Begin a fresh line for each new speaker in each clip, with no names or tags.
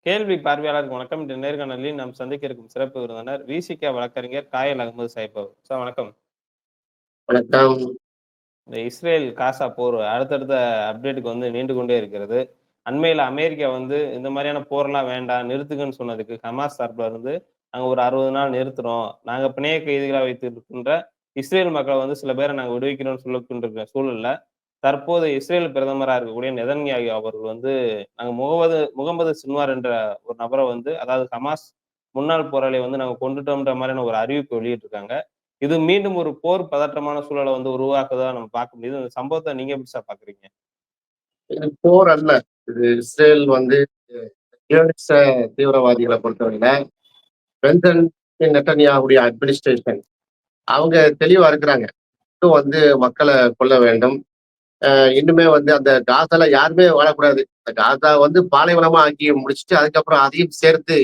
கேள்வி பார்வையாளருக்கு வணக்கம். இன்று நேர்காணலில் நாம் சந்திக்க இருக்கும் சிறப்பு விருந்தினர் விசிக வழக்கறிஞர் காயல் அகமது சாஹிப் அவர். சார் வணக்கம்.
வணக்கம்.
இந்த இஸ்ரேல் காசா போர் அடுத்தடுத்த அப்டேட்டுக்கு நீண்டு கொண்டே இருக்கிறது. அண்மையில அமெரிக்கா இந்த மாதிரியான போர்லாம் வேண்டாம், நிறுத்துங்கன்னு சொன்னதுக்கு ஹமாஸ் சார்புல நாங்க ஒரு 60 நாள் நிறுத்துறோம். நாங்க பிணைய கைதிகளா வைத்திருக்கின்ற இஸ்ரேல் மக்கள சில பேர நாங்க விடுவிக்கிறோம்னு சொல்லக்கின்ற சூழல்ல, தற்போது இஸ்ரேல் பிரதமரா இருக்கக்கூடிய நெதன்யாகு அவர்கள் நாங்க முகமது சின்வார் என்ற ஒரு நபர அதாவது ஹமாஸ் முன்னாள் போராளிய நாங்க கொண்டுட்டோம்ன்ற மாரியான ஒரு அறிவிப்பு வெளியிட்டிருக்காங்க. இது மீண்டும் ஒரு போர் பதற்றமான சூழல உருவாக்குதா நம்ம பார்க்க முடியுது. இந்த சம்பவத்த நீங்க எப்படி சார் பார்க்குறீங்க?
இது போர் அல்ல. இது இஸ்ரேல் ஜியோனிச தீவிரவாதிகளை பொறுத்தவரையில பென்சன் நெட்டன்யாஹுடைய அட்மினிஸ்ட்ரேஷன் அவங்க தெளிவா இருக்கிறாங்க. இன்னும் மக்களை கொல்ல வேண்டும். இன்னுமே அந்த காசால யாருமே வாழக்கூடாது. அந்த காசா பாலைவனமா ஆக்கி முடிச்சுட்டு அதுக்கப்புறம் அதையும் சேர்த்து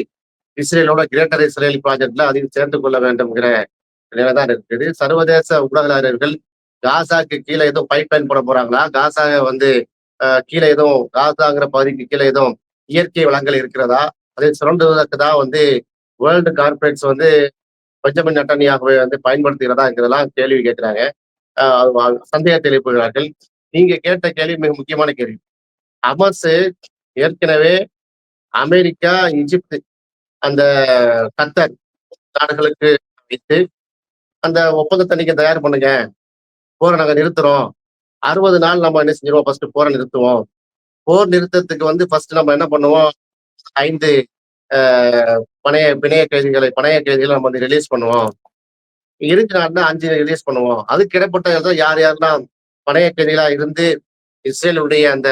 இஸ்ரேலோட கிரேட்டர் இஸ்ரேல் ப்ராஜெக்ட்ல அதையும் சேர்த்துக் கொள்ள வேண்டும்ங்கிற நிலைதான் இருக்குது. சர்வதேச ஊடகவியலாளர்கள் காசாக்கு கீழே எதுவும் பைப் லைன் போட போறாங்களா, காசா கீழே எதுவும் காசாங்கிற பகுதிக்கு கீழே எதுவும் இயற்கை வளங்கள் இருக்கிறதா, அதை சுரண்டுவதற்கு தான் வேர்ல்டு கார்பரேட்ஸ் பெஞ்சமின் நெட்டன்யாகுவை பயன்படுத்துகிறதாங்கிறதெல்லாம் கேள்வி கேட்கிறாங்க. சந்தேகத்தை எழுப்புகிறார்கள். நீங்க கேட்ட கேள்வி மிக முக்கியமான கேள்வி. ஹமாஸ் ஏற்கனவே அமெரிக்கா, எகிப்து, அந்த கத்தர் நாடுகளுக்கு வைத்து அந்த ஒப்பந்தத்தை நீங்க தயார் பண்ணுங்க, போரை நாங்க நிறுத்துறோம், 60 நாள் நம்ம என்ன செஞ்சிருவோம், ஃபர்ஸ்ட் போரை நிறுத்துவோம். போர் நிறுத்தத்துக்கு ஃபர்ஸ்ட் நம்ம என்ன பண்ணுவோம், 5 பிணைய கைதிகளை நம்ம ரிலீஸ் பண்ணுவோம். இறுதி நாள்னா 5 ரிலீஸ் பண்ணுவோம். அதுக்கு இடைப்பட்ட யார் யாரெல்லாம் பணைய கைதிகளா இருந்து இஸ்ரேலுடைய அந்த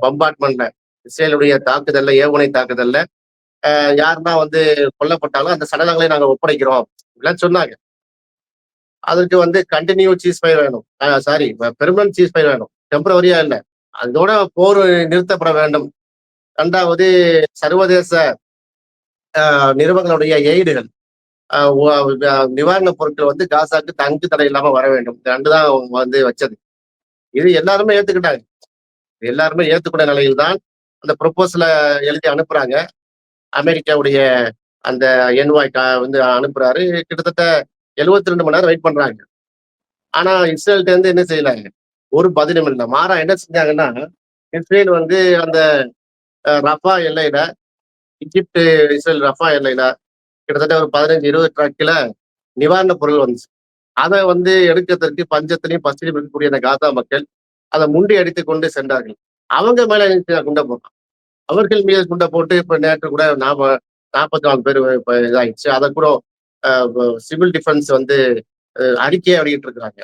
பம்பார்ட்மெண்ட்ல, இஸ்ரேலுடைய தாக்குதல்ல, ஏவுகணை தாக்குதல்ல யாருன்னா கொல்லப்பட்டாலும் அந்த சடலங்களை நாங்க ஒப்படைக்கிறோம் இப்படிலாம் சொன்னாங்க. அதற்கு கண்டினியூ சீஸ் ஃபயர் வேணும், சாரி பெர்மனன்ட் சீஸ் ஃபயர் வேணும், டெம்பரவரியா இல்லை. அதோட போர் நிறுத்தப்பட வேண்டும். 2வது சர்வதேச நிறுவனங்களுடைய எய்டுகள், நிவாரணப் பொருட்கள் காசாக்கு தங்கு தடை இல்லாம வர வேண்டும். இந்த 2 தான் வச்சது. இது எல்லாருமே ஏத்துக்கிட்டாங்க. எல்லாருமே ஏத்துக்கிட்ட நிலையில் தான் அந்த ப்ரொபோசலை எழுதி அனுப்புறாங்க. அமெரிக்காவுடைய அந்த என்வாய் அனுப்புறாரு. கிட்டத்தட்ட 72 மணி நேரம் வெயிட் பண்றாங்க. ஆனா இஸ்ரேல்ட்ட என்ன செய்யலாங்க, ஒரு பதிலும் இல்லை. மாறா என்ன செஞ்சாங்கன்னா, இஸ்ரேல் அந்த ரஃபா எல்லையில, எகிப்து இஸ்ரேல் ரஃபா எல்லையில கிட்டத்தட்ட ஒரு 15-20 ட்ரக்கில நிவாரணப் பொருள் வந்துச்சு. அதை எடுக்கிறதுக்கு பஞ்சத்திலையும் பசிலையும் இருக்கக்கூடிய அந்த காசா மக்கள் அதை முண்டி அடித்து கொண்டு சென்றார்கள். அவங்க மேல குண்டை போட்டான். அவர்கள் மீது குண்டை போட்டு இப்ப நேற்று கூட 44 பேர் இதாயிடுச்சு. அதை கூட சிவில் டிஃபென்ஸ் அறிக்கையை வெளியிட்டு இருக்கிறாங்க.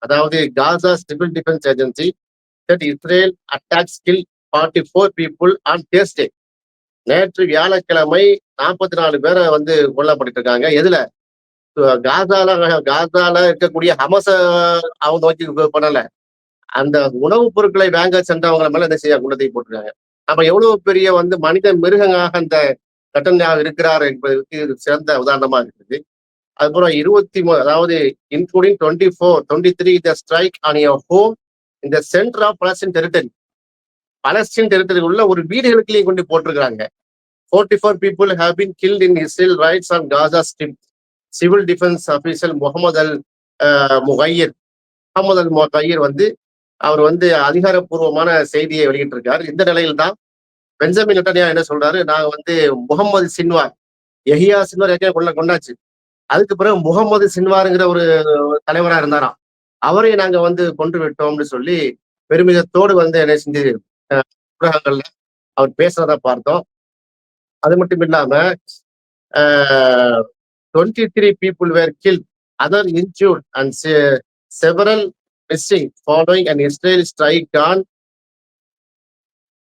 அதாவது Gaza civil defence agency that Israel attacks killed 44 people on Thursday. நேற்று வியாழக்கிழமை 44 பேரை கொல்லப்பட்டு இருக்காங்க. எதுல? காசால இருக்கக்கூடிய ஹமஸ அவங்க நோக்கி பண்ணல, அந்த உணவுப் பொருட்களை வாங்க சென்றவங்க மேல என்ன செய்ய குண்டத்தை போட்டிருக்காங்க. அப்ப எவ்வளவு பெரிய மனித மிருகங்களாக அந்த நெட்டன்யாஹு இருக்கிறார் என்பதற்கு இது சிறந்த உதாரணமா இருக்குது. அதுக்கப்புறம் 23, அதாவது including 23 the strike on your home in the center of Palestine territory. Palestine territory உள்ள ஒரு வீடுகளுக்குள்ளேயும் கொண்டு போட்டிருக்காங்க. 44 people have been killed in Israel raids on Gaza Strip. Civil defence officer Mohammed al Mughair அவர் அதிகாரப்பூர்வமான செய்தியை வெளியிட்டிருக்காரு. இந்த நிலையில் தான் பெஞ்சமின் நெட்டன்யாஹு என்ன சொல்றாரு, நாங்க முகமது சின்வார், யஹியா சின்வார் ஏற்கனவே கொண்டாச்சு. அதுக்கு பிறகு முகமது சின்வாருங்கிற ஒரு தலைவரா இருந்தாராம், அவரை நாங்க கொன்று விட்டோம்னு சொல்லி பெருமிதத்தோடு என்ன செஞ்சு ஊடகங்கள்ல அவர் பேசுறத பார்த்தோம். அது மட்டும் இல்லாம 23 people were killed, other injured and several missing following an Israeli strike on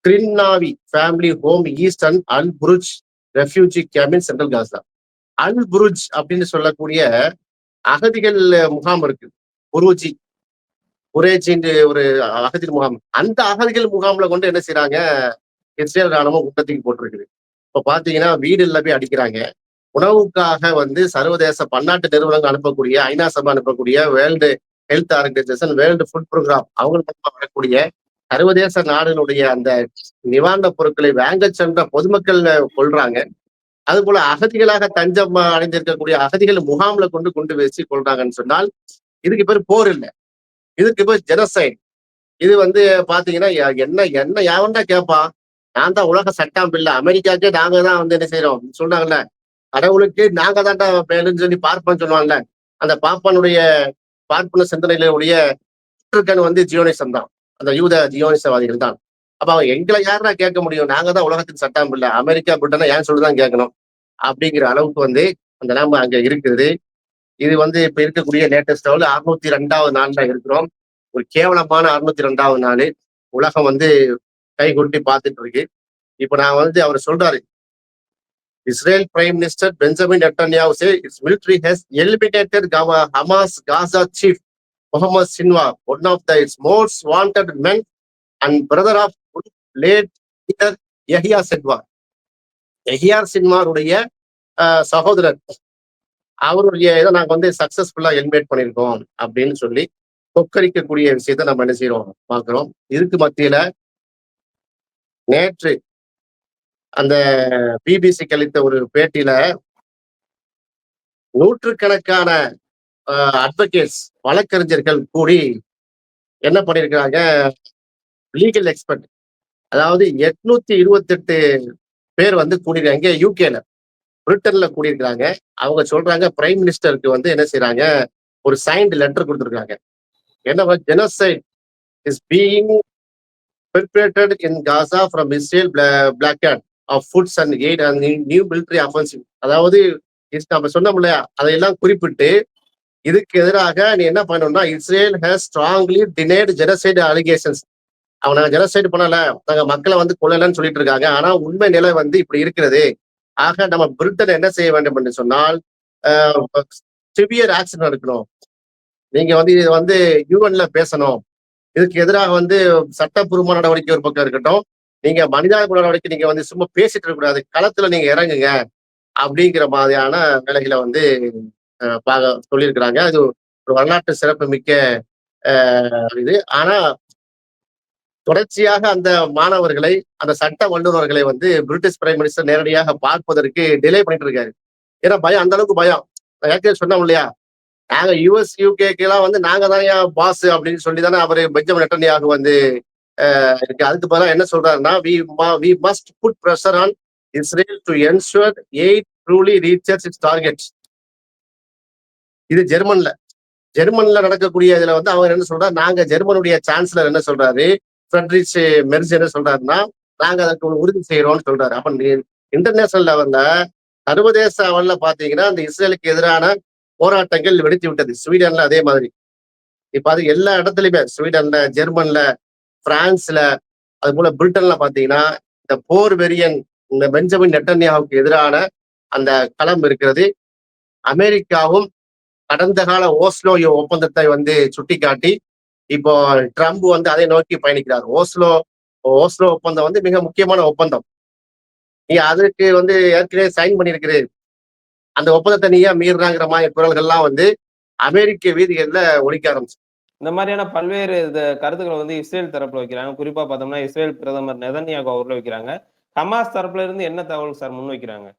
Krinnavi family home east and Al-Buruj refugee camp in central Gaza. Al-Buruj அப்படின்னு சொல்லக்கூடிய அகதிகள் முகாம் இருக்கு. புரேஜின்னு ஒரு அகதிகள் முகாம். அந்த அகதிகள் முகாம்ல கொண்டு என்ன செய்யறாங்க, இஸ்ரேல் ராணுவம் குண்டத்துக்கு போட்டிருக்குது. இப்ப பாத்தீங்கன்னா வீடு எல்லாம் போய் அடிக்கிறாங்க. உணவுக்காக சர்வதேச பன்னாட்டு நிறுவனங்கள் அனுப்பக்கூடிய, ஐநா சபை அனுப்பக்கூடிய world health organisation, world food programme அவங்க வரக்கூடிய சர்வதேச நாடுகளுடைய அந்த நிவாரணப் பொருட்களை வாங்க சென்ற பொதுமக்கள் கொள்றாங்க. அது போல அகதிகளாக தஞ்சம் அடைந்திருக்கக்கூடிய அகதிகள் முகாம்ல கொண்டு கொண்டு வச்சு கொள்றாங்கன்னு சொன்னால் இதுக்கு பேர் போர் இல்லை, இதுக்கு பேர் ஜெனசைட். இது வந்து பாத்தீங்கன்னா என்ன என்ன யாவன்டா கேட்பான். நான் தான் உலக சட்டம் பிள்ளை, அமெரிக்காக்கே நாங்க தான் வந்து என்ன செய்யறோம் சொல்றாங்கல்ல, கடவுளுக்கு நாங்க தான்டா மேலுன்னு சொல்லி பார்ப்போம்னு சொல்லுவாங்கல்ல. அந்த பாப்பானுடைய பார்ப்பன சிந்தனையிலுடைய வந்து ஜியோனிசம் தான், அந்த யூத ஜியோனிசவாதிகள் தான். அப்ப அவங்க எங்களை யாரா கேட்க முடியும், நாங்க தான் உலகத்துக்கு சட்டம் இல்லை, அமெரிக்கா பிரிட்டனை ஏன் சொல்லிதான் கேட்கணும் அப்படிங்கிற அளவுக்கு வந்து அந்த நிலைமை அங்க இருக்குது. இது வந்து இப்ப இருக்கக்கூடிய லேட்டஸ்ட் 602வது நாள்ல இருக்கிறோம். ஒரு கேவலமான 602வது நாள். உலகம் வந்து கை கொட்டி பார்த்துட்டு இருக்கு. இப்ப நான் வந்து அவர் சொல்றாரு, Israel prime minister Benjamin Netanyahu say its military has eliminated Hamas Gaza chief Mohammed Sinwar, one of its most wanted men and brother of late leader Yahya Sinwar. Yahya சின்வாருடைய சகோதரர், அவருடைய இதை நாங்க வந்து சக்சஸ்ஃபுல்லா எலிமினேட் பண்ணியிருக்கோம் அப்படின்னு சொல்லி கொக்கரிக்கக்கூடிய விஷயத்த நம்ம என்ன செய்யறோம் பார்க்கிறோம். இதுக்கு மத்தியில நேற்று அந்த பிபிசிக்கு அளித்த ஒரு பேட்டியில நூற்றுக்கணக்கான அட்வொகேட்ஸ் வழக்கறிஞர்கள் கூடி என்ன பண்ணியிருக்கிறாங்க, லீகல் எக்ஸ்பர்ட், அதாவது 828 பேர் வந்து கூடியிருக்காங்க யூகேல, பிரிட்டன்ல கூடியிருக்கிறாங்க. அவங்க சொல்றாங்க பிரைம் மினிஸ்டருக்கு வந்து என்ன செய்யறாங்க, ஒரு சைன்டு லெட்டர் கொடுத்துருக்காங்க. என்ன, genocide is being perpetrated in Gaza from Israel blockade of foods and aid and new military offensive. அதாவது நம்ம சொன்னோம் இல்லையா, அதையெல்லாம் குறிப்பிட்டு இதுக்கு எதிராக நீ என்ன பண்ணணும்னா, Israel has strongly denied genocide allegations. அவங்க ஜெனோசைட் பண்ணல, நாங்க மக்களை வந்து கொல்லலன்னு சொல்லிட்டு இருக்காங்க. ஆனா உண்மை நிலை வந்து இப்படி இருக்கிறது. ஆக நம்ம பிரிட்டன் என்ன செய்ய வேண்டும் என்று சொன்னால் சிவியர் ஆக்ஷன் எடுக்கணும். நீங்க வந்து இது வந்து யூஎன்ல பேசணும். இதுக்கு எதிராக வந்து சட்டப்பூர்வமான நடவடிக்கை ஒரு பக்கம் இருக்கட்டும், நீங்க மனிதாபிமான நடவடிக்கை நீங்க வந்து சும்மா பேசிட்டு இருக்க கூடாது, களத்துல நீங்க இறங்குங்க அப்படிங்கிற மாதிரியான வேலைகளை வந்து சொல்லியிருக்கிறாங்க. அது ஒரு வரலாற்று சிறப்பு மிக்க இது. ஆனா தொடர்ச்சியாக அந்த மாணவர்களை, அந்த சட்ட வல்லுநர்களை வந்து பிரிட்டிஷ் பிரைம் மினிஸ்டர் நேரடியாக பார்ப்பதற்கு டிலே பண்ணிட்டு இருக்காரு. ஏன்னா பயம், அந்த அளவுக்கு பயம். நான் ஏற்கனவே சொன்னோம் இல்லையா, நாங்க யூஎஸ் யூகேக்கு எல்லாம் வந்து நாங்க தான் பாஸ் அப்படின்னு சொல்லி தானே அவரு பெஞ்சமின் நெட்டன்யாஹூ வந்து இருக்கு. அதுக்கு பதிலாக என்ன சொல்றாருன்னா, we must put pressure on Israel to ensure aid truly reaches its targets. இது ஜெர்மன்ல நடக்கக்கூடிய இதுல வந்து அவங்க என்ன சொல்றாரு, நாங்க ஜெர்மனுடைய சான்சலர் என்ன சொல்றாரு, ஃப்ரெட்ரிச் மெர்ஸ் என்ன சொல்றாருன்னா, நாங்க அதுக்கு உறுதி செய்யறோம்னு சொல்றாரு. அப்ப இன்டர்நேஷனல் லெவல்ல, சர்வதேச லெவல்ல பாத்தீங்கன்னா அந்த இஸ்ரேலுக்கு எதிரான போராட்டங்கள் வெடித்து விட்டது. ஸ்வீடன்ல அதே மாதிரி. இப்ப அது எல்லா இடத்துலயுமே, ஸ்வீடன்ல, ஜெர்மன்ல, பிரான்ஸ்ல, அது போல பிரிட்டன்ல பாத்தீங்கன்னா இந்த போர் வெறியன் இந்த பெஞ்சமின் நெட்டன்யாஹூவுக்கு எதிரான அந்த களம் இருக்கிறது. அமெரிக்காவும் கடந்த கால ஓஸ்லோ ஒப்பந்தத்தை வந்து சுட்டிக்காட்டி இப்போ ட்ரம்ப் வந்து அதை நோக்கி பயணிக்கிறார். ஓஸ்லோ ஒப்பந்தம் வந்து மிக முக்கியமான ஒப்பந்தம். நீ அதுக்கு வந்து ஏற்கனவே சைன் பண்ணியிருக்கிறேன், அந்த ஒப்பந்தத்தை நீ ஏன் மீறுறாங்கிற மாதிரி குரல்கள்லாம் வந்து அமெரிக்க வீதிகள்ல ஒலிக்க ஆரம்பிச்சு.
இந்த மாதிரியான பல்வேறு கருத்துக்களை வந்து இஸ்ரேல் தரப்புல வைக்கிறாங்க. குறிப்பா பார்த்தோம்னா இஸ்ரேல் பிரதமர் நெதன்யாகு அவர்கள் வைக்கிறாங்க. ஹமாஸ் தரப்புல இருந்து என்ன தகவல் சார் முன் வைக்கிறாங்க?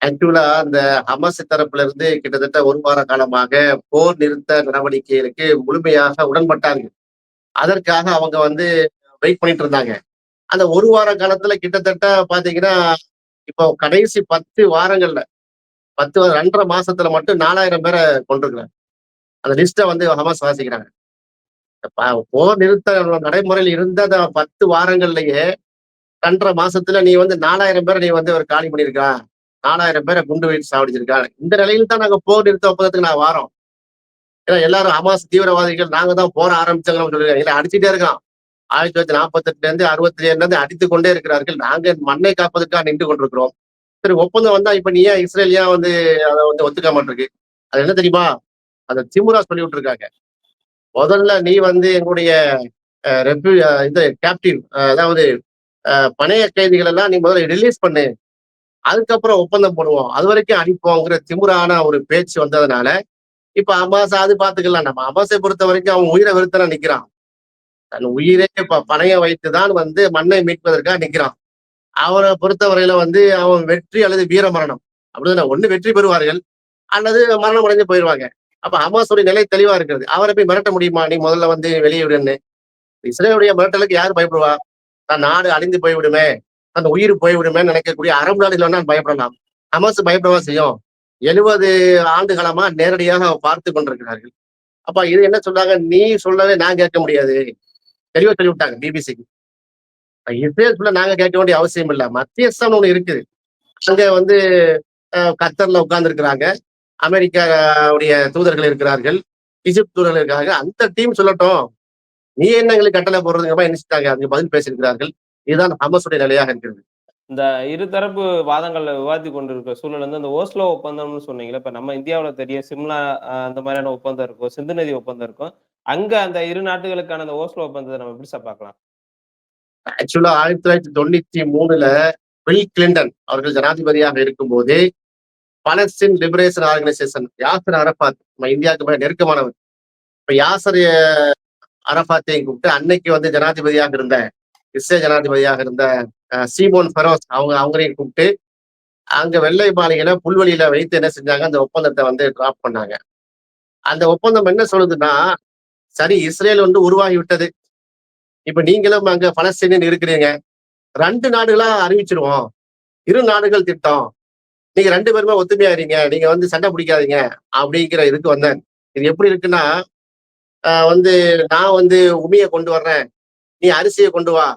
ஆக்சுவலா அந்த ஹமாஸ் தரப்புல இருந்து கிட்டத்தட்ட ஒரு வார காலமாக போர் நிறுத்த நடவடிக்கைகளுக்கு முழுமையாக உடன்பட்டாங்க. அதற்காக அவங்க வந்து வெயிட் பண்ணிட்டு இருந்தாங்க. அந்த ஒரு வார காலத்துல கிட்டத்தட்ட பாத்தீங்கன்னா இப்போ கடைசி 10 வாரங்கள்ல 2.5 மாசத்துல மட்டும் 4000 பேரை கொண்டிருக்கிறாங்க. அந்த லிஸ்ட்டை வந்து ஹமாஸ் வாசிக்கிறாங்க. போர் நிறுத்த நடைமுறையில் இருந்த அந்த 10 வாரங்கள்லயே 2.5 மாசத்துல நீ வந்து 4000 பேரை நீ வந்து ஒரு காலி பண்ணியிருக்கா, 4000 பேரை குண்டு வைத்து சாவடிச்சிருக்காங்க. இந்த நிலையில தான் நாங்க போர் நிறுத்த ஒப்பந்தத்துக்கு நான் வாரோம். ஏன்னா எல்லாரும் ஹமாஸ் தீவிரவாதிகள் நாங்க தான் போற ஆரம்பிச்சாங்கன்னு சொல்லிருக்காங்க. அடிச்சுட்டே இருக்கான். 1948 இருந்து 67 இருந்து அடித்துக் கொண்டே இருக்கிறார்கள். நாங்க மண்ணை காப்பதற்காக நின்று கொண்டிருக்கிறோம். சரி, ஒப்பந்தம் வந்தா இப்ப நீ ஏன் இஸ்ரேல் ஏன் வந்து அதை வந்து ஒத்துக்க மாட்டிருக்கு? அது என்ன தெரியுமா, அந்த திமுரா சொல்லி விட்டுருக்காங்க. முதல்ல நீ வந்து எங்களுடைய இது கேப்டிவ், அதாவது பணைய கைதிகள் எல்லாம் நீ முதல்ல ரிலீஸ் பண்ணு, அதுக்கப்புறம் ஒப்பந்தம் பண்ணுவோம், அது வரைக்கும் அனுப்போங்கிற திமுறான ஒரு பேச்சு வந்ததுனால இப்ப ஹமாஸ் அது பாத்துக்கலாம். நம்ம ஹமாஸை பொறுத்த வரைக்கும் அவன் உயிரை வெறுத்தனா நிக்கிறான். தன் உயிரே பணைய வைத்துதான் வந்து மண்ணை மீட்பதற்காக நிற்கிறான். அவரை பொறுத்தவரையில வந்து அவன் வெற்றி அல்லது வீர மரணம் அப்படிதான், ஒண்ணு வெற்றி பெறுவார்கள் அல்லது மரணம் அடைஞ்சு போயிடுவாங்க. அப்ப ஹமாஸுடைய நிலை தெளிவா இருக்கிறது. அவரை போய் மிரட்ட முடியுமா? நீ முதல்ல வந்து வெளியே விடுன்னு. இஸ்ரேலுடைய மிரட்டலுக்கு யார் பயப்படுவா? தன் நாடு அழிந்து போய்விடுமே, தன் உயிர் போய்விடுமே நினைக்கக்கூடிய அரபு நாடுகள் வேணா பயப்படலாம். ஹமாஸ் பயப்படவா செய்யும். 70 ஆண்டுகளமா நேரடியாக பார்த்து கொண்டிருக்கிறார்கள். அப்ப இது என்ன சொல்றாங்க? நீ சொல்லவே நான் கேட்க முடியாது. தெளிவா சொல்லிவிட்டாங்க பிபிசிக்கு. இஸ்ரேல் சொல்ல நாங்க கேட்க வேண்டிய அவசியம் இல்ல. மத்தியஸ்தம்னு ஒண்ணு இருக்குது. அங்க வந்து கத்தர்ல உட்கார்ந்து இருக்கிறாங்க. அமெரிக்காவுடைய தூதர்கள் இருக்கிறார்கள். எகிப்து தூதர்கள் இருக்காங்க. அந்த டீம் சொல்லட்டும். நீ என்ன எங்களுக்கு கட்டளை போடுறதுங்க நினைச்சிட்டாங்க. அதுக்கு பதில் பேசியிருக்கிறார்கள். இதுதான் ஹமாஸுடைய நிலையாக இருக்கிறது.
இந்த இருதரப்பு வாதங்கள்ல விவாதித்துக் கொண்டிருக்கிற சூழல் வந்து அந்த ஓஸ்லோ ஒப்பந்தம்னு சொன்னீங்கல்ல. இப்ப நம்ம இந்தியாவுல தெரியும் சிம்லா அந்த மாதிரியான ஒப்பந்தம் இருக்கும். சிந்து நதி ஒப்பந்தம் இருக்கும். அங்க அந்த இரு நாட்டுகளுக்கான அந்த ஓஸ்லோ ஒப்பந்தத்தை நம்ம எப்படி சார் பார்க்கலாம்?
ஆக்சுவலா 1993ல பில் கிளின்டன் அவர்கள் ஜனாதிபதியாக இருக்கும்போது Palestine liberation organisation Yasser Arafat நம்ம இந்தியாவுக்கு மிக நெருக்கமானவர். இப்ப யாசர் அரபாத்தையும் கூப்பிட்டு அன்னைக்கு வந்து ஜனாதிபதியாக இருந்த இஸ்ரேல் ஜனாதிபதியாக இருந்த சீமோன் ஃபெரோஸ் அவங்களையும் கூப்பிட்டு அங்க வெள்ளை மாளிகையில புல்வெளியில வைத்து என்ன செஞ்சாங்க? அந்த ஒப்பந்தத்தை வந்து டிராப் பண்ணாங்க. அந்த ஒப்பந்தம் என்ன சொல்லுதுன்னா, சரி இஸ்ரேல் வந்து உருவாகி விட்டது. இப்ப நீங்களும் அங்க பலஸ்தீனியன் இருக்கிறீங்க. 2 நாடுகளா அறிவிச்சிருவோம். இரு நாடுகள் திட்டம். நீங்க 2 பேருமே ஒத்துமையா இருங்க. நீங்க வந்து சண்டை பிடிக்காதீங்க அப்படிங்கிற இதுக்கு வந்தேன். இது எப்படி இருக்குன்னா, வந்து நான் வந்து உமிய கொண்டு வர்றேன். நீ அரிசியை கொண்டு வா.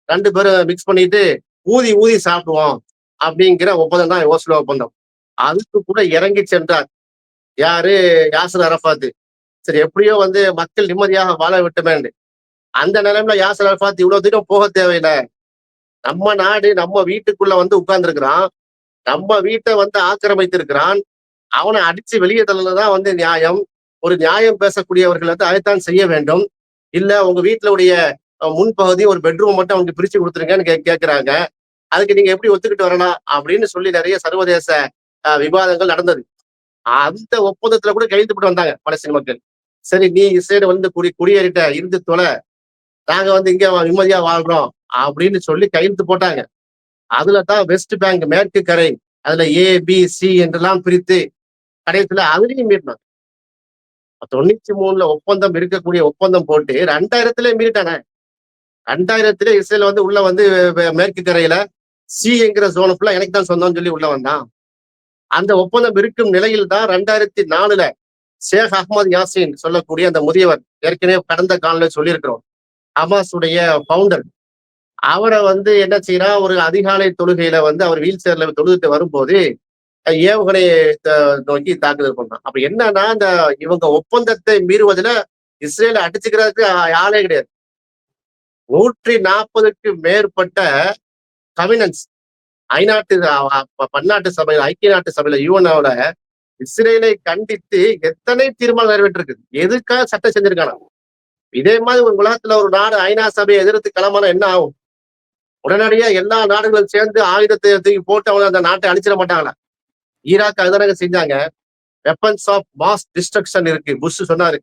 2 பேரும் மிக்ஸ் பண்ணிட்டு ஊதி ஊதி சாப்பிடுவோம் அப்படிங்கிற ஒப்பந்தம் தான் ஓஸ்லோ ஒப்பந்தம். அதுக்கு கூட இறங்கி சென்றார். யாரு? யாசர் அரபாத். சரி எப்படியோ வந்து மக்கள் நிம்மதியாக வாழ விட்டுமேன்னு. அந்த நிலைமையில யாசர் அரபாத் இவ்வளவு தூரம் போக தேவையில்லை. நம்ம நாடு நம்ம வீட்டுக்குள்ள வந்து உட்கார்ந்து இருக்கிறான். நம்ம வீட்டை வந்து ஆக்கிரமித்திருக்கிறான். அவனை அடிச்சு வெளியே தள்ளதான் வந்து நியாயம். ஒரு நியாயம் பேசக்கூடியவர்கள் வந்து அதைத்தான் செய்ய வேண்டும். இல்ல உங்க வீட்டுல உடைய முன்பகுதி ஒரு பெட்ரூம் மட்டும் அவங்க பிரிச்சு கொடுத்துருங்கன்னு கேட்கிறாங்க. அதுக்கு நீங்க எப்படி ஒத்துக்கிட்டு வரலாம் அப்படின்னு சொல்லி நிறைய சர்வதேச விவாதங்கள் நடந்தது. அந்த ஒப்பந்தத்துல கூட கையெழுத்து போட்டு வந்தாங்க பலஸ்தீன மக்கள். சரி நீ இஸ்ரேல் வந்து குடியேறிட்ட இருந்து தொலை, நாங்க வந்து இங்க நிம்மதியா வாழ்றோம் அப்படின்னு சொல்லி கையெழுத்து போட்டாங்க. அதுலதான் வெஸ்ட் பேங்க் மேற்கு கரை, அதுல ABC என்றெல்லாம் பிரித்து கடைசியில அதுலயும் மீறினாங்க. 93ல ஒப்பந்தம் இருக்கக்கூடிய ஒப்பந்தம் போட்டு 2000ல மீறிட்டானே. 2000ல இஸ்ரேல் வந்து உள்ள வந்து மேற்கு கரையில என்கிற ஜோன் ஃபுல்லா எனக்கு தான் சொந்தம்னு சொல்லி உள்ள வந்தான். அந்த ஒப்பந்தம் இருக்கும் நிலையில் தான் 2004ல ஷேக் அஹ்மத் யாசின் சொல்லக்கூடிய அந்த முதியவர், ஏற்கனவே கடந்த காலில் சொல்லியிருக்கிறோம், ஹமாஸுடைய பவுண்டர், அவரை வந்து என்ன செய்யறா, ஒரு அதிகாலை தொழுகையில வந்து அவர் வீல் சேர்ல தொழுதுட்டு வரும்போது ஏவுகணையை நோக்கி தாக்குதல் பண்றான். அப்ப என்னன்னா, இந்த இவங்க ஒப்பந்தத்தை மீறுவதுல இஸ்ரேல அடிச்சுக்கிறதுக்கு ஆளே கிடையாது. 140க்கு மேற்பட்ட கவினன்ஸ் ஐநாட்டு பன்னாட்டு சபையில, ஐக்கிய நாட்டு சபையில, யுஎன்ஓல இஸ்ரேலை கண்டித்து எத்தனை தீர்மானம் நிறைவேற்றிருக்கு. எதுக்காக சட்டம் செஞ்சிருக்கானா? இதே மாதிரி ஒரு உலகத்துல ஒரு நாடு ஐநா சபையை எதிர்த்து கிளம்பினா என்ன ஆகும்? உடனடியா எல்லா நாடுகளும் சேர்ந்து ஆயுதத்தை தூக்கி போட்டு அவங்க அந்த நாட்டை அழிச்சிட மாட்டாங்களா? ஈராக் அதுதானங்க செஞ்சாங்க. வெப்பன்ஸ் ஆஃப் மாஸ் டிஸ்ட்ரக்ஷன் இருக்கு, புஷ் சொன்னாரு.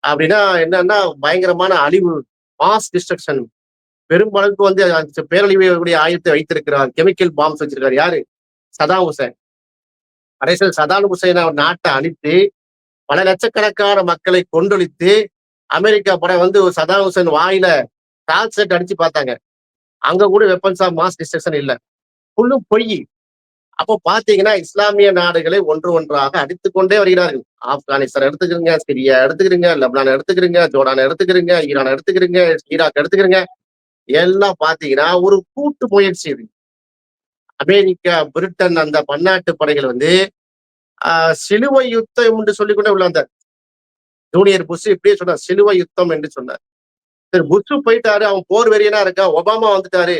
அப்படின்னா என்னன்னா, பயங்கரமான அழிவு, மாஸ் டிஸ்ட்ரக்ஷன், பெரும்பளவுக்கு வந்து பேரழிவுடைய ஆயுதத்தை வைத்திருக்கிறார். கெமிக்கல் பாம்ஸ் வச்சிருக்காரு. யாரு? Saddam Hussein. கடைசியில் சதாம் ஹுசேன் அவர் நாட்டை அழித்து பல லட்சக்கணக்கான மக்களை கொண்டொழித்து அமெரிக்கா படம் வந்து சதாம் ஹுசேன் வாயில டார்ச் செட் அடிச்சு பார்த்தாங்க. அங்க கூட வெப்பன்ஸ் ஆஃப் மாஸ் டிஸ்ட்ரக்ஷன் இல்ல. ஃபுல்லும் பொய். அப்போ பாத்தீங்கன்னா இஸ்லாமிய நாடுகளை ஒன்று ஒன்றாக அடித்துக் கொண்டே வருகிறார்கள். ஆப்கானிஸ்தான் எடுத்துக்கிறீங்க, சிரியா எடுத்துக்கிறீங்க, லெபனான் எடுத்துக்கிறீங்க, ஜோர்டான் எடுத்துக்கிறீங்க, ஈரான் எடுத்துக்கிறீங்க, ஈராக் எடுத்துக்கிறீங்க, எல்லாம் பாத்தீங்கன்னா ஒரு கூட்டு முயற்சி இது. அமெரிக்கா, பிரிட்டன் அந்த பன்னாட்டு படைகள் வந்து சிலுவை யுத்தம் என்று சொல்லிக்கொண்டே உள்ள அந்த ஜூனியர் புஷ் இப்படியே சொன்னார், சிலுவை யுத்தம் என்று சொன்னார். சரி புஷ் போயிட்டாரு, அவன் போர் வெறியனா இருக்கா. ஒபாமா வந்துட்டாரு,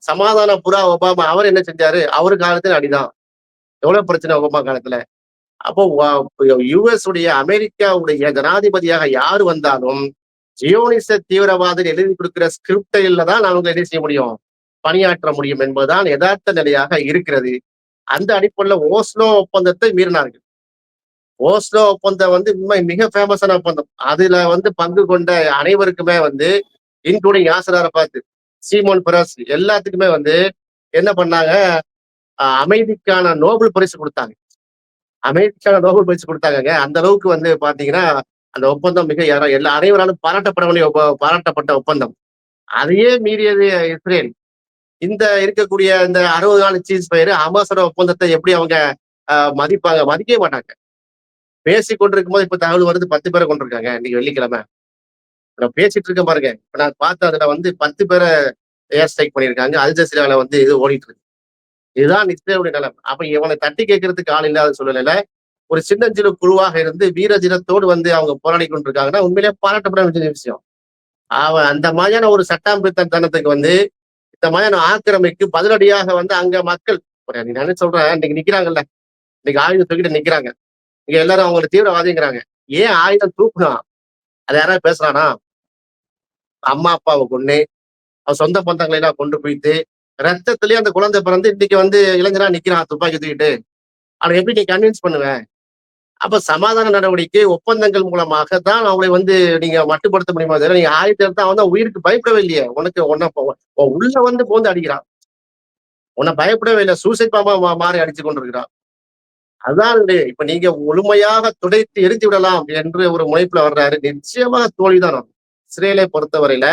சமாதான புறா ஒபாமா. அவர் என்ன செஞ்சாரு? அவரு காலத்துல அடிதான். எவ்வளவு பிரச்சனை ஒபாமா காலத்துல. அப்போ யுஎஸ் உடைய, அமெரிக்காவுடைய ஜனாதிபதியாக யாரு வந்தாலும் ஜியோனிச தீவிரவாதி எழுதி கொடுக்கிற ஸ்கிரிப்டில் தான் அவங்க என்ன செய்ய முடியும்? பணியாற்ற முடியும் என்பதுதான் யதார்த்த நிலையாக இருக்கிறது. அந்த அடிப்படையில் ஓஸ்லோ ஒப்பந்தத்தை மீறினார்கள். ஓஸ்லோ ஒப்பந்தம் வந்து மிக ஃபேமஸான ஒப்பந்தம். அதுல வந்து பங்கு கொண்ட அனைவருக்குமே வந்து இன்க்ளூடிங் யாசர் அரபாத், சீமோன் பெரஸ் எல்லாத்துக்குமே வந்து என்ன பண்ணாங்க, அமைதிக்கான நோபல் பரிசு கொடுத்தாங்க. அமைதிக்கான நோபல் பரிசு கொடுத்தாங்கங்க. அந்த அளவுக்கு வந்து பாத்தீங்கன்னா, அந்த ஒப்பந்தம் மிக எல்லா அனைவராலும் பாராட்டப்பட்ட ஒப்பந்தம். அதையே மீறியது இஸ்ரேல். இந்த இருக்கக்கூடிய இந்த 60 நாள் சீஸ் ஃபயர் ஹமாஸோட ஒப்பந்தத்தை எப்படி அவங்க மதிப்பாங்க? மதிக்கவே மாட்டாங்க. பேசிக் கொண்டிருக்கும் போது இப்ப தகவல் வருது 10 பேரை கொண்டிருக்காங்க இன்னைக்கு வெள்ளிக்கிழமை. நான் பேசிட்டு இருக்கேன் பாருங்க. இப்ப நான் பார்த்த அதுல வந்து 10 பேரை ஏர் ஸ்ட்ரைக் பண்ணியிருக்காங்க. அல் ஜசீரால வந்து இது ஓடிட்டு இருக்கு. இதுதான் இஸ்ரேலுடைய நிலைமை. அப்ப இவனை தட்டி கேட்கறதுக்கு ஆள் இல்லாத சூழ்நிலையில ஒரு சின்னஞ்சிறு குழுவாக இருந்து வீர தீரத்தோடு வந்து அவங்க போராடி கொண்டிருக்காங்கன்னா உண்மையிலேயே பாராட்டப்பட வேண்டிய விஷயம். அவன் அந்த மாதிரியான ஒரு சட்டாம்பித்தனத்துக்கு வந்து இந்த மாதிரியான ஆக்கிரமிக்கு பதிலடியாக வந்து அங்க மக்கள் நீ நினைச்சு சொல்றேன் இன்னைக்கு நிக்கிறாங்கல்ல, இன்னைக்கு ஆயுதம் தூக்கிட்டு நிக்கிறாங்க. இங்க எல்லாரும் அவங்களோட தீவிரவாதிங்கிறாங்க. ஏன் ஆயுதம் தூக்கணும்? அது யாராவது பேசுறானா? அம்மா அப்பாவை கொண்டு அவன் சொந்த பந்தங்களை எல்லாம் கொண்டு போயிட்டு ரத்தத்திலேயே அந்த குழந்தை பிறந்து இன்னைக்கு வந்து இளைஞனா நிக்கிறான் துப்பாக்கி தூக்கிட்டு. அவனை எப்படி நீ கன்வின்ஸ் பண்ணுவ? அப்ப சமாதான நடவடிக்கை ஒப்பந்தங்கள் மூலமாக தான் அவங்களை வந்து நீங்க மட்டுப்படுத்த முடியுமா தவிர நீங்க ஆயுதத்தை எடுத்தா அவன் தான் உயிருக்கு பயப்படவே இல்லையே. உனக்கு உள்ள வந்து போந்து அடிக்கிறான். உன்னை பயப்படவே இல்லை. சூசைட் பாம்பா மாறி அடிச்சு கொண்டிருக்கிறான். அதுதான் இப்ப நீங்க முழுமையாக துடைத்து எரித்து விடலாம் என்று ஒரு முனைப்புல வர்றாரு. நிச்சயமாக தோல்விதான் வரும். இஸ்ரேலை பொறுத்தவரையில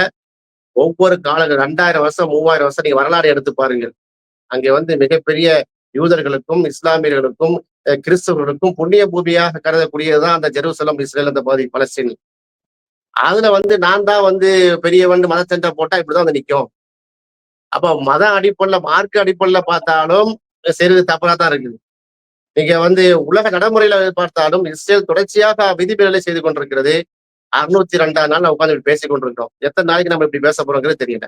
ஒவ்வொரு காலங்கள் 2000 வருஷம் 3000 வருஷம் நீங்க வரலாறு எடுத்து பாருங்கள். அங்கே வந்து மிகப்பெரிய யூதர்களுக்கும் இஸ்லாமியர்களுக்கும் கிறிஸ்தவர்களுக்கும் புண்ணிய பூமியாக கருதக்கூடியதுதான் அந்த ஜெருசலம், இஸ்ரேல், அந்த பகுதி பலஸ்தீன். அதுல வந்து நான் தான் வந்து பெரியவன் மதச்சண்டை போட்டா இப்படிதான் வந்து நிக்கும். அப்ப மத அடிப்படையில மார்க்க அடிப்படையில பார்த்தாலும் சிறிது தப்பா தான் இருக்குது. நீங்க வந்து உலக நடைமுறையில பார்த்தாலும் இஸ்ரேல் தொடர்ச்சியாக விதிமீறலை செய்து கொண்டிருக்கிறது. 602ஆம் நாள் உட்கார்ந்து பேசிக் கொண்டிருக்கிறோம். எத்தனை நாளைக்கு நம்ம இப்படி பேச போறோங்கிறது தெரியல.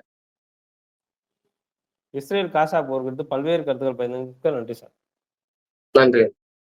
இஸ்ரேல் காசா போர் குறித்து பல்வேறு கருத்துக்கள் பயந்ததுக்கு நன்றி சார்.
நன்றி.